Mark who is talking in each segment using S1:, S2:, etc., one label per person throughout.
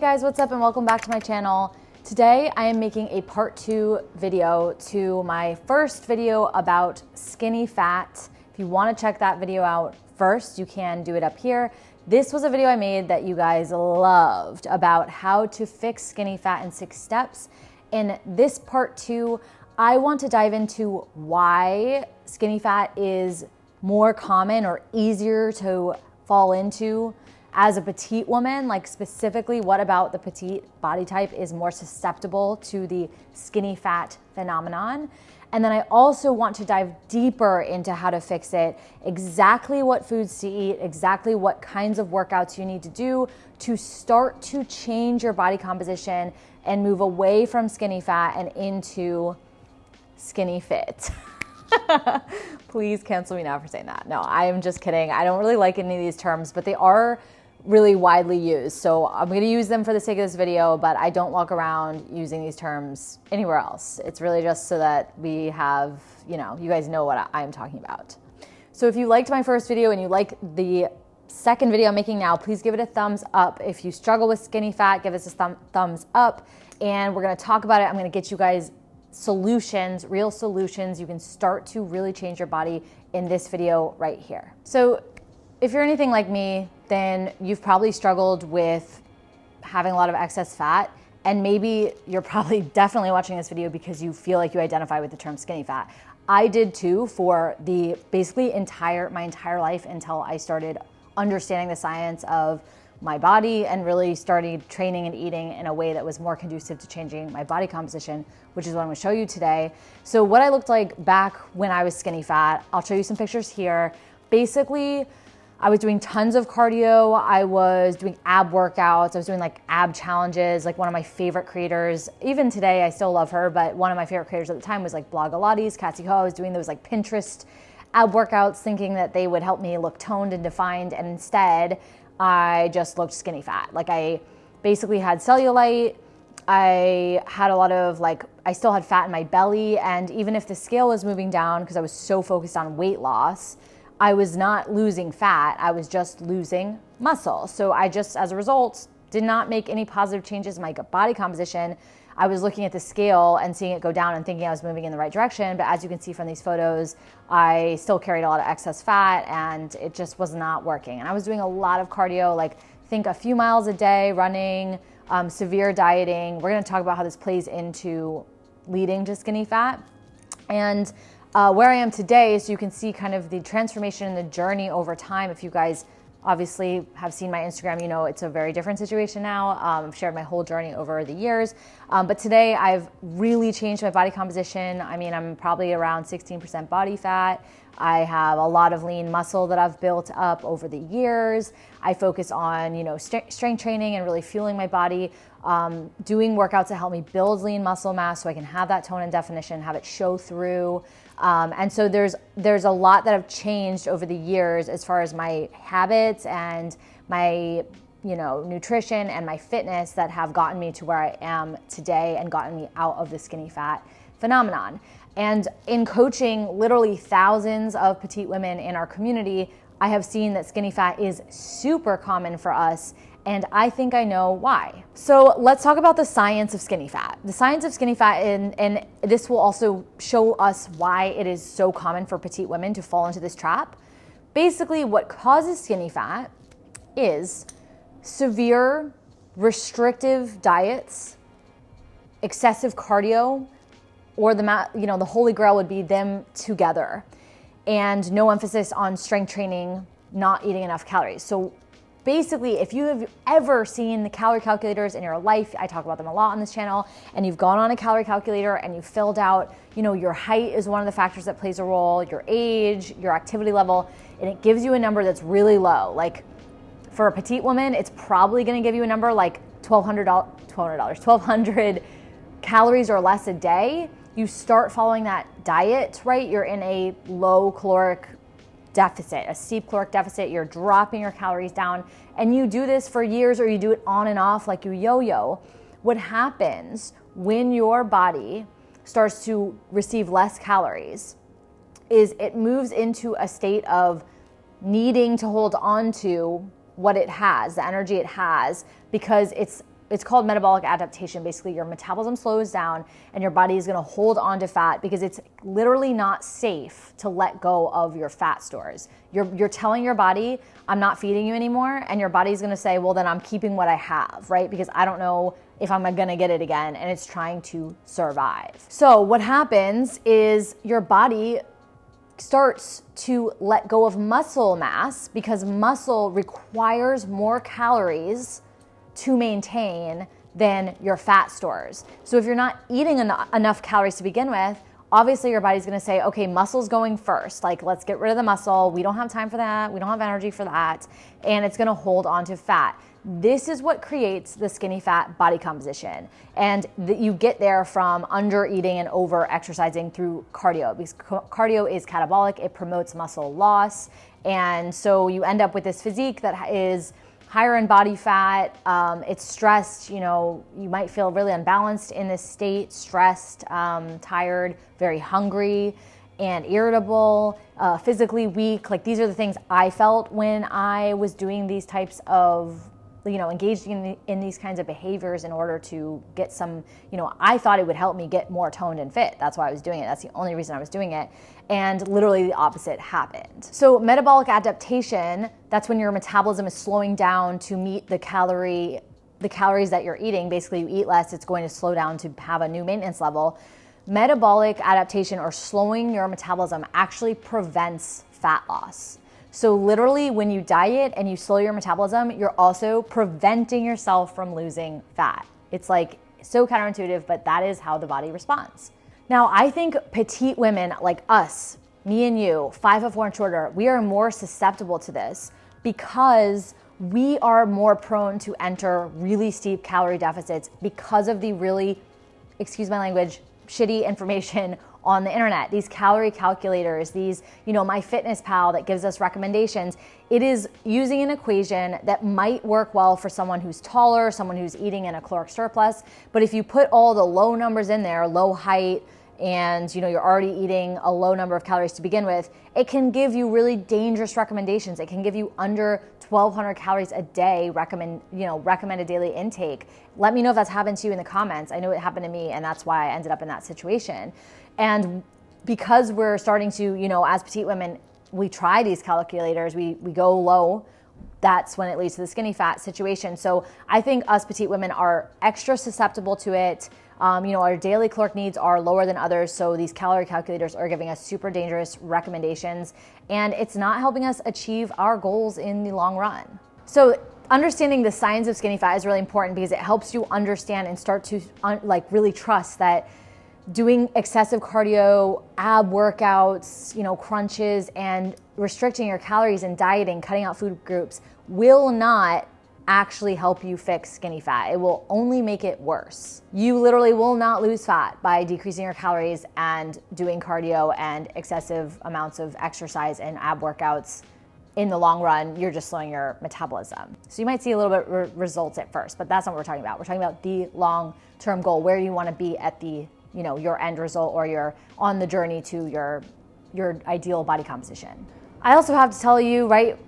S1: guys, what's up and welcome back to my channel. Today I am making a part 2 video to my first video about skinny fat. If you want to check that video out first, you can do it up here. This was a video I made that you guys loved about how to fix skinny fat in 6 steps. In this part 2, I want to dive into why skinny fat is more common or easier to fall into as a petite woman, like specifically what about the petite body type is more susceptible to the skinny fat phenomenon. And then I also want to dive deeper into how to fix it, exactly what foods to eat, exactly what kinds of workouts you need to do to start to change your body composition and move away from skinny fat and into skinny fit. Please cancel me now for saying that. No, I am just kidding. I don't really like any of these terms, but they are really widely used. So I'm going to use them for the sake of this video, but I don't walk around using these terms anywhere else. It's really just so that we have, you guys know what I'm talking about. So if you liked my first video and you like the second video I'm making now, please give it a thumbs up. If you struggle with skinny fat, give us a thumbs up, and we're going to talk about it. I'm going to get you guys solutions, real solutions. You can start to really change your body in this video right here. So if you're anything like me, then you've probably struggled with having a lot of excess fat, and maybe you're probably definitely watching this video because you feel like you identify with the term skinny fat. I did too for the basically my entire life until I started understanding the science of my body and really started training and eating in a way that was more conducive to changing my body composition, which is what I'm gonna show you today. So what I looked like back when I was skinny fat, I'll show you some pictures here. Basically, I was doing tons of cardio. I was doing ab workouts. I was doing like ab challenges. Like one of my favorite creators, even today, I still love her, but one of my favorite creators at the time was like Blogilates, Cassie Ho. I was doing those like Pinterest ab workouts thinking that they would help me look toned and defined. And instead, I just looked skinny fat. Like I basically had cellulite. I had a lot of I still had fat in my belly. And even if the scale was moving down because I was so focused on weight loss, I was not losing fat, I was just losing muscle. So I just, as a result, did not make any positive changes in my body composition. I was looking at the scale and seeing it go down and thinking I was moving in the right direction. But as you can see from these photos, I still carried a lot of excess fat and it just was not working. And I was doing a lot of cardio, think a few miles a day, running, severe dieting. We're gonna talk about how this plays into leading to skinny fat. And where I am today, so you can see kind of the transformation and the journey over time. If you guys obviously have seen my Instagram, you know it's a very different situation now. I've shared my whole journey over the years. But today I've really changed my body composition. I mean, I'm probably around 16% body fat. I have a lot of lean muscle that I've built up over the years. I focus on, strength training and really fueling my body, doing workouts that help me build lean muscle mass so I can have that tone and definition, have it show through. And so there's a lot that have changed over the years as far as my habits and my nutrition and my fitness that have gotten me to where I am today and gotten me out of the skinny fat phenomenon. And in coaching literally thousands of petite women in our community, I have seen that skinny fat is super common for us, and I think I know why. So let's talk about the science of skinny fat. The science of skinny fat, and this will also show us why it is so common for petite women to fall into this trap. Basically, what causes skinny fat is severe restrictive diets, excessive cardio, or the holy grail would be them together, and no emphasis on strength training, not eating enough calories. So basically, if you have ever seen the calorie calculators in your life, I talk about them a lot on this channel, and you've gone on a calorie calculator and you filled out, your height is one of the factors that plays a role, your age, your activity level, and it gives you a number that's really low. Like for a petite woman, it's probably gonna give you a number like 1,200 calories or less a day. You start following that diet, right? You're in a low caloric deficit, a steep caloric deficit. You're dropping your calories down, and you do this for years, or you do it on and off like you yo-yo. What happens when your body starts to receive less calories is it moves into a state of needing to hold on to what it has, the energy it has, because it's it's called metabolic adaptation. Basically, your metabolism slows down and your body is going to hold on to fat because it's literally not safe to let go of your fat stores. You're telling your body, I'm not feeding you anymore, and your body's going to say, well, then I'm keeping what I have, right? Because I don't know if I'm going to get it again, and it's trying to survive. So what happens is your body starts to let go of muscle mass because muscle requires more calories to maintain than your fat stores. So if you're not eating enough calories to begin with, obviously your body's gonna say, okay, muscle's going first. Like, let's get rid of the muscle. We don't have time for that. We don't have energy for that. And it's gonna hold on to fat. This is what creates the skinny fat body composition. And you get there from under eating and over exercising through cardio, because cardio is catabolic. It promotes muscle loss. And so you end up with this physique that is higher in body fat. It's stressed. You might feel really unbalanced in this state, stressed, tired, very hungry and irritable, physically weak. Like, these are the things I felt when I was doing these types of, engaging in these kinds of behaviors in order to get some, I thought it would help me get more toned and fit. That's why I was doing it. That's the only reason I was doing it. And literally the opposite happened. So metabolic adaptation, that's when your metabolism is slowing down to meet the calories that you're eating. Basically, you eat less, it's going to slow down to have a new maintenance level. Metabolic adaptation, or slowing your metabolism, actually prevents fat loss. So literally, when you diet and you slow your metabolism, you're also preventing yourself from losing fat. It's like so counterintuitive, but that is how the body responds. Now, I think petite women like us, me and you, 5'4" and shorter, we are more susceptible to this because we are more prone to enter really steep calorie deficits because of the really, excuse my language, shitty information on the internet. These calorie calculators, these, MyFitnessPal that gives us recommendations. It is using an equation that might work well for someone who's taller, someone who's eating in a caloric surplus. But if you put all the low numbers in there, low height, and you're already eating a low number of calories to begin with, it can give you really dangerous recommendations. It can give you under 1,200 calories a day recommended daily intake. Let me know if that's happened to you in the comments. I know it happened to me, and that's why I ended up in that situation. And because we're starting to, as petite women, we try these calculators, we go low, that's when it leads to the skinny fat situation. So I think us petite women are extra susceptible to it. Our daily caloric needs are lower than others, so these calorie calculators are giving us super dangerous recommendations, and it's not helping us achieve our goals in the long run. So understanding the signs of skinny fat is really important because it helps you understand and start to really trust that doing excessive cardio, ab workouts, crunches, and restricting your calories and dieting, cutting out food groups, will not actually help you fix skinny fat. It will only make it worse. You literally will not lose fat by decreasing your calories and doing cardio and excessive amounts of exercise and ab workouts. In the long run, you're just slowing your metabolism. So you might see a little bit results at first, but that's not what we're talking about. We're talking about the long-term goal, where you want to be at the, your end result, or you're on the journey to your ideal body composition. I also have to tell you, right,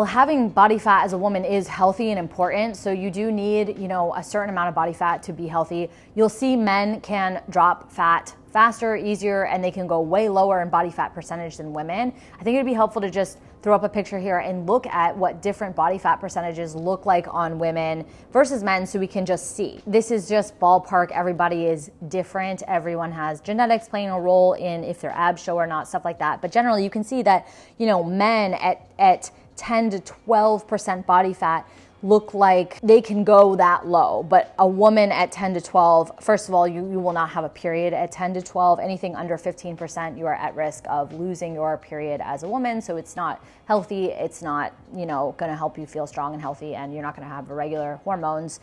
S1: having body fat as a woman is healthy and important. So you do need, a certain amount of body fat to be healthy. You'll see men can drop fat faster, easier, and they can go way lower in body fat percentage than women. I think it'd be helpful to just throw up a picture here and look at what different body fat percentages look like on women versus men, so we can just see. This is just ballpark. Everybody is different. Everyone has genetics playing a role in if their abs show or not, stuff like that. But generally you can see that, men at 10 to 12% body fat look like they can go that low. But a woman at 10 to 12, first of all, you will not have a period at 10 to 12. Anything under 15%, you are at risk of losing your period as a woman. So it's not healthy. It's not, going to help you feel strong and healthy, and you're not going to have irregular hormones.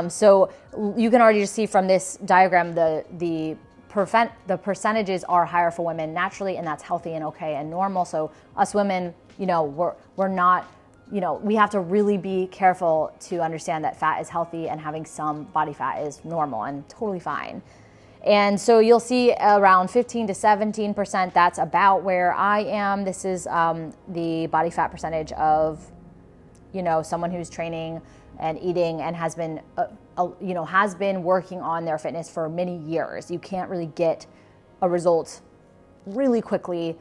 S1: So you can already just see from this diagram, the percentages are higher for women naturally, and that's healthy and okay and normal. So us women, we're not, we have to really be careful to understand that fat is healthy, and having some body fat is normal and totally fine. And so you'll see around 15 to 17%. That's about where I am. This is the body fat percentage of, someone who's training and eating and has been has been working on their fitness for many years. You can't really get a result really quickly,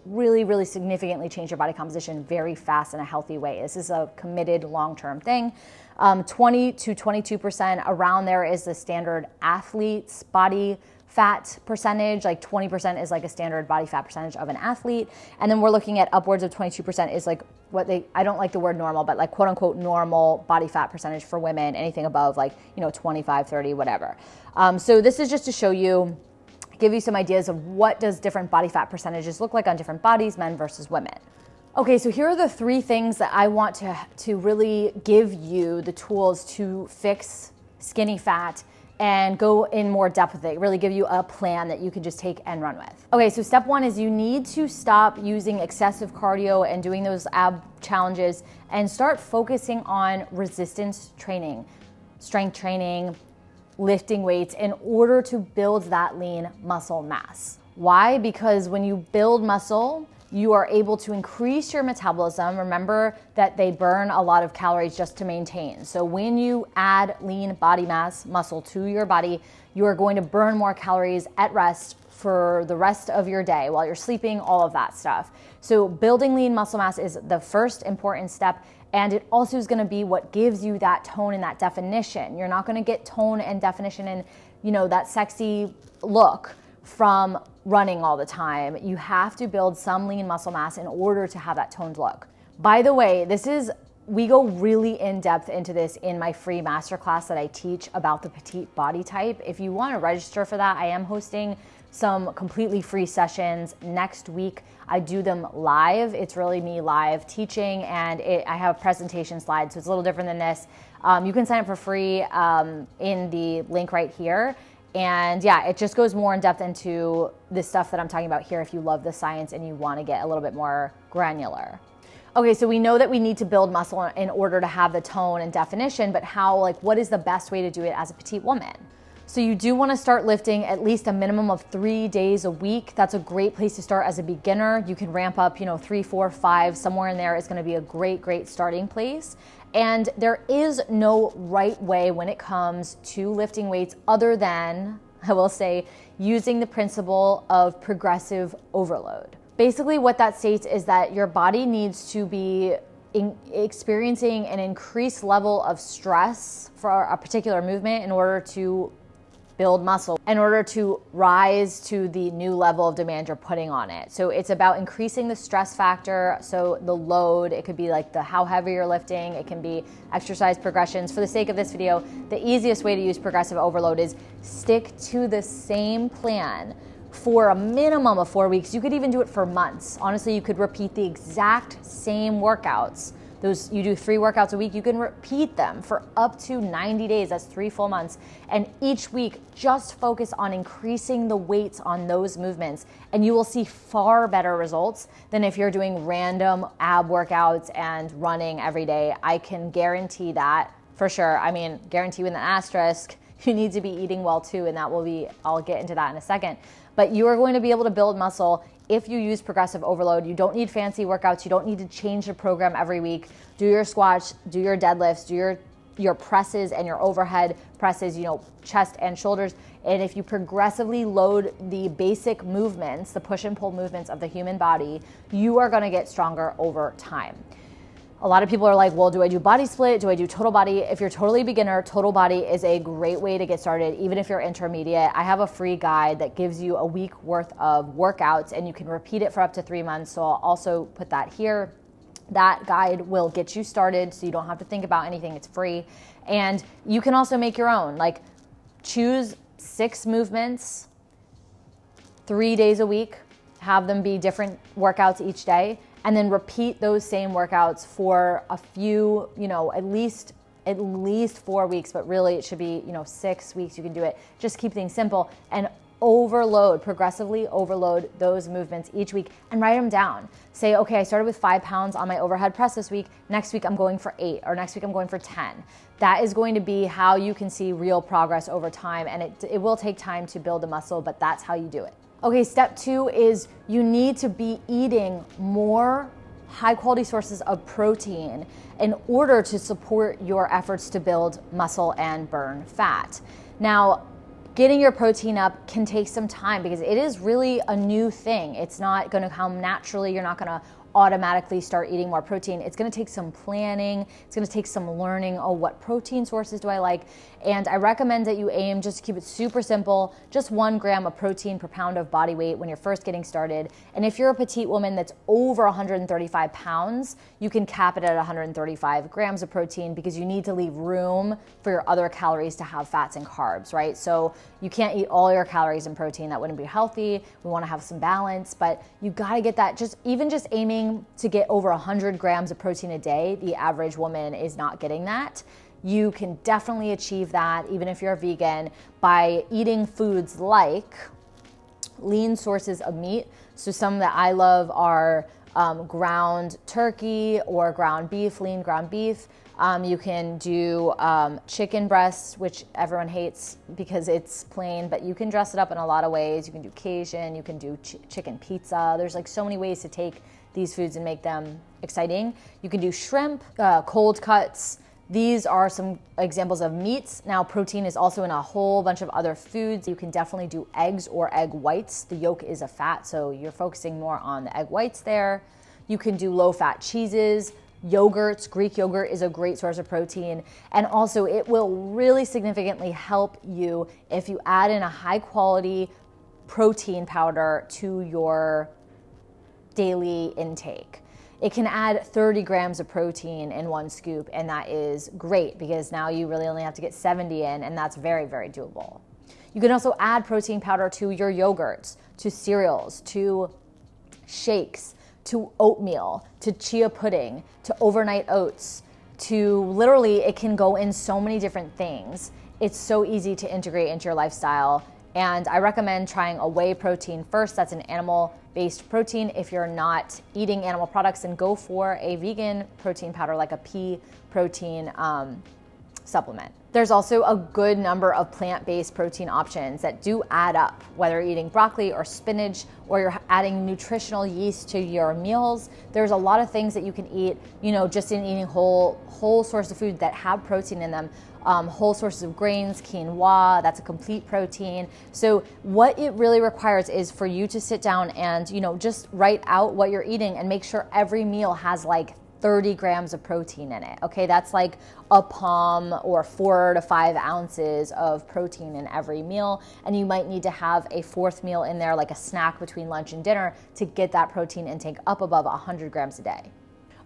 S1: really significantly change your body composition very fast in a healthy way. This is a committed long-term thing. 20 to 22%, around there is the standard athlete's body fat percentage. Like 20% is like a standard body fat percentage of an athlete. And then we're looking at upwards of 22% is like I don't like the word normal, but like quote unquote normal body fat percentage for women, anything above like, 25, 30, whatever. So this is just to show you, give you some ideas of what does different body fat percentages look like on different bodies, men versus women. Okay, so here are the 3 things that I want to really give you the tools to fix skinny fat and go in more depth with it, really give you a plan that you can just take and run with. Okay, so step 1 is you need to stop using excessive cardio and doing those ab challenges and start focusing on resistance training, strength training, lifting weights in order to build that lean muscle mass. Why? Because when you build muscle, you are able to increase your metabolism. Remember that they burn a lot of calories just to maintain. So when you add lean body mass muscle to your body, you are going to burn more calories at rest for the rest of your day while you're sleeping, all of that stuff. So building lean muscle mass is the first important step. And it also is going to be what gives you that tone and that definition. You're not going to get tone and definition and, that sexy look from running all the time. You have to build some lean muscle mass in order to have that toned look. By the way, we go really in depth into this in my free masterclass that I teach about the petite body type. If you want to register for that, I am hosting some completely free sessions next week. I do them live. It's really me live teaching, and I have presentation slides, so it's a little different than this. You can sign up for free in the link right here. And yeah, it just goes more in depth into the stuff that I'm talking about here if you love the science and you want to get a little bit more granular. Okay, so we know that we need to build muscle in order to have the tone and definition, but what is the best way to do it as a petite woman? So you do want to start lifting at least a minimum of 3 days a week. That's a great place to start as a beginner. You can ramp up, 3, 4, 5, somewhere in there is going to be a great starting place. And there is no right way when it comes to lifting weights other than, I will say, using the principle of progressive overload. Basically what that states is that your body needs to be experiencing an increased level of stress for a particular movement in order to build muscle, in order to rise to the new level of demand you're putting on it. So it's about increasing the stress factor. So the load, it could be like how heavy you're lifting. It can be exercise progressions. For the sake of this video, the easiest way to use progressive overload is stick to the same plan for a minimum of 4 weeks. You could even do it for months. Honestly, you could repeat the exact same workouts. You do 3 workouts a week, you can repeat them for up to 90 days. That's 3 full months. And each week, just focus on increasing the weights on those movements. And you will see far better results than if you're doing random ab workouts and running every day. I can guarantee that for sure. I mean, guarantee with an asterisk, you need to be eating well too. And I'll get into that in a second. But you are going to be able to build muscle if you use progressive overload. You don't need fancy workouts. You don't need to change the program every week. Do your squats, do your deadlifts, do your presses and your overhead presses, chest and shoulders. And if you progressively load the basic movements, the push and pull movements of the human body, you are going to get stronger over time. A lot of people are like, well, do I do body split? Do I do total body? If you're totally beginner, total body is a great way to get started. Even if you're intermediate, I have a free guide that gives you a week worth of workouts and you can repeat it for up to 3 months. So I'll also put that here. That guide will get you started so you don't have to think about anything. It's free. And you can also make your own. Like, choose 6 movements, 3 days a week, have them be different workouts each day, and then repeat those same workouts for a few, at least 4 weeks, but really it should be, 6 weeks you can do it. Just keep things simple and progressively overload those movements each week and write them down. Say, okay, I started with 5 pounds on my overhead press this week. Next week I'm going for 8, or next week I'm going for 10. That is going to be how you can see real progress over time. And it will take time to build the muscle, but that's how you do it. Okay, step 2 is you need to be eating more high quality sources of protein in order to support your efforts to build muscle and burn fat. Now, getting your protein up can take some time because it is really a new thing. It's not going to come naturally. You're not going to automatically start eating more protein. It's going to take some planning. It's going to take some learning. Oh, what protein sources do I like? And I recommend that you aim just to keep it super simple, just 1 gram of protein per pound of body weight when you're first getting started. And if you're a petite woman that's over 135 pounds, you can cap it at 135 grams of protein because you need to leave room for your other calories to have fats and carbs, right? So you can't eat all your calories in protein. That wouldn't be healthy. We want to have some balance, but you got to get that, just aiming to get over 100 grams of protein a day. The average woman is not getting that. You can definitely achieve that even if you're a vegan by eating foods like lean sources of meat. So some that I love are ground turkey or ground beef, lean ground beef. You can do chicken breasts, which everyone hates because it's plain, but you can dress it up in a lot of ways. You can do Cajun, you can do chicken pizza. There's like so many ways to take these foods and make them exciting. You can do shrimp, cold cuts. These are some examples of meats. Now, protein is also in a whole bunch of other foods. You can definitely do eggs or egg whites. The yolk is a fat, so you're focusing more on the egg whites there. You can do low-fat cheeses. Yogurts, Greek yogurt is a great source of protein. And also, it will really significantly help you if you add in a high-quality protein powder to your daily intake. It can add 30 grams of protein in 1 scoop, and that is great because now you really only have to get 70 in, and that's very, very doable. You can also add protein powder to your yogurts, to cereals, to shakes, to oatmeal, to chia pudding, to overnight oats, to literally, it can go in so many different things. It's so easy to integrate into your lifestyle. And I recommend trying a whey protein first. That's an animal-based protein. If you're not eating animal products, then go for a vegan protein powder like a pea protein supplement. There's also a good number of plant-based protein options that do add up, whether you're eating broccoli or spinach or you're adding nutritional yeast to your meals. There's a lot of things that you can eat, just in eating whole source of food that have protein in them. Whole sources of grains, quinoa, that's a complete protein. So what it really requires is for you to sit down and, just write out what you're eating and make sure every meal has like 30 grams of protein in it. Okay, that's like a palm or 4 to 5 ounces of protein in every meal. And you might need to have a 4th meal in there, like a snack between lunch and dinner, to get that protein intake up above 100 grams a day.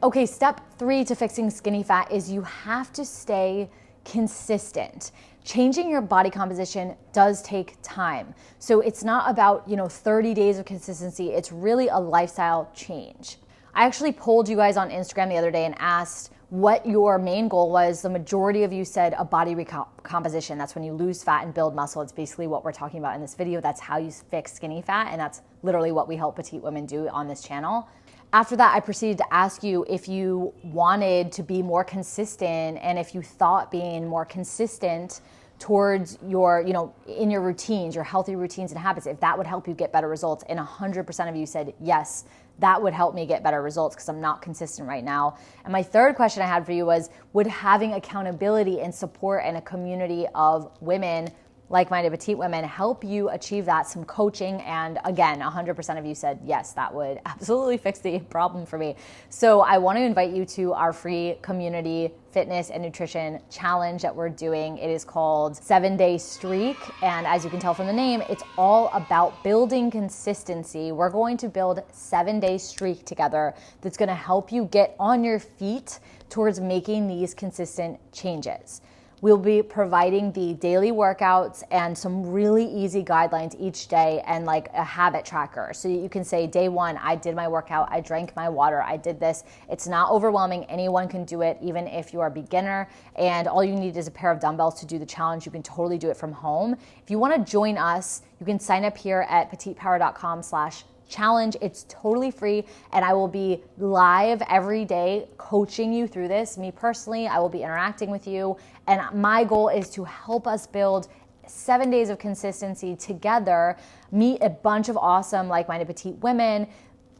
S1: Okay, step 3 to fixing skinny fat is you have to stay consistent. Changing your body composition does take time. So it's not about, 30 days of consistency. It's really a lifestyle change. I actually polled you guys on Instagram the other day and asked what your main goal was. The majority of you said a body recomposition. That's when you lose fat and build muscle. It's basically what we're talking about in this video. That's how you fix skinny fat, and that's literally what we help petite women do on this channel. After that, I proceeded to ask you if you wanted to be more consistent and if you thought being more consistent towards your, in your routines, your healthy routines and habits, if that would help you get better results. And 100% of you said, yes, that would help me get better results because I'm not consistent right now. And my third question I had for you was, would having accountability and support and a community of women, like-minded petite women, help you achieve that? Some coaching, and again, 100% of you said, yes, that would absolutely fix the problem for me. So I want to invite you to our free community fitness and nutrition challenge that we're doing. It is called 7-Day Streak. And as you can tell from the name, it's all about building consistency. We're going to build 7-day streak together that's going to help you get on your feet towards making these consistent changes. We'll be providing the daily workouts and some really easy guidelines each day and like a habit tracker. So you can say, day 1, I did my workout, I drank my water, I did this. It's not overwhelming. Anyone can do it, even if you are a beginner. And all you need is a pair of dumbbells to do the challenge. You can totally do it from home. If you want to join us, you can sign up here at petitepower.com/challenge. It's totally free, and I will be live every day coaching you through this. Me personally, I will be interacting with you, and my goal is to help us build 7 days of consistency together, meet a bunch of awesome like-minded petite women,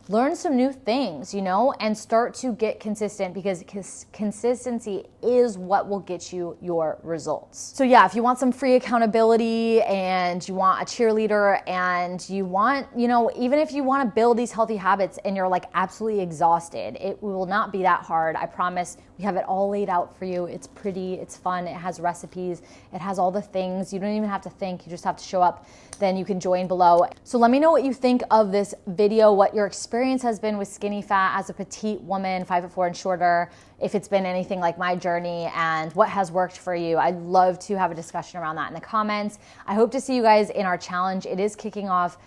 S1: learn some new things, you know, and start to get consistent, because consistency is what will get you your results. So yeah, if you want some free accountability and you want a cheerleader and you want, you know, even if you want to build these healthy habits and you're like absolutely exhausted, it will not be that hard. I promise. We have it all laid out for you. It's pretty, it's fun, it has recipes, it has all the things. You don't even have to think, you just have to show up. Then you can join below. So let me know what you think of this video, what your experience has been with skinny fat as a petite woman, 5'4" and shorter, if it's been anything like my journey, and what has worked for you. I'd love to have a discussion around that in the comments. I hope to see you guys in our challenge. It is kicking off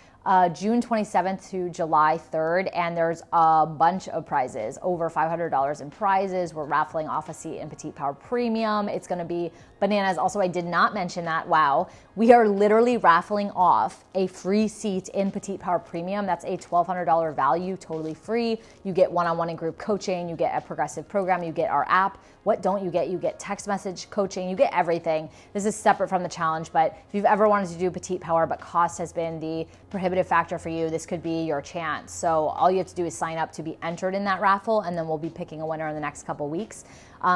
S1: June 27th to July 3rd, and there's a bunch of prizes, over $500 in prizes. We're raffling off a seat in Petite Power Premium. It's gonna be bananas. Also, I did not mention that, wow. We are literally raffling off a free seat in Petite Power Premium. That's a $1,200 value, totally free. You get one-on-one and group coaching, you get a progressive program, you get our app. What don't you get? You get text message coaching, you get everything. This is separate from the challenge, but if you've ever wanted to do Petite Power, but cost has been the prohibitive factor for you, this could be your chance. So all you have to do is sign up to be entered in that raffle, and then we'll be picking a winner in the next couple weeks.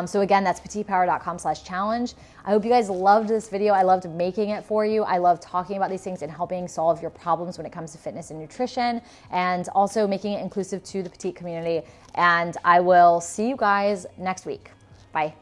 S1: So again, that's petitepower.com/challenge. I hope you guys loved this video. I loved making it for you. I love talking about these things and helping solve your problems when it comes to fitness and nutrition, and also making it inclusive to the petite community. And I will see you guys next week. Bye.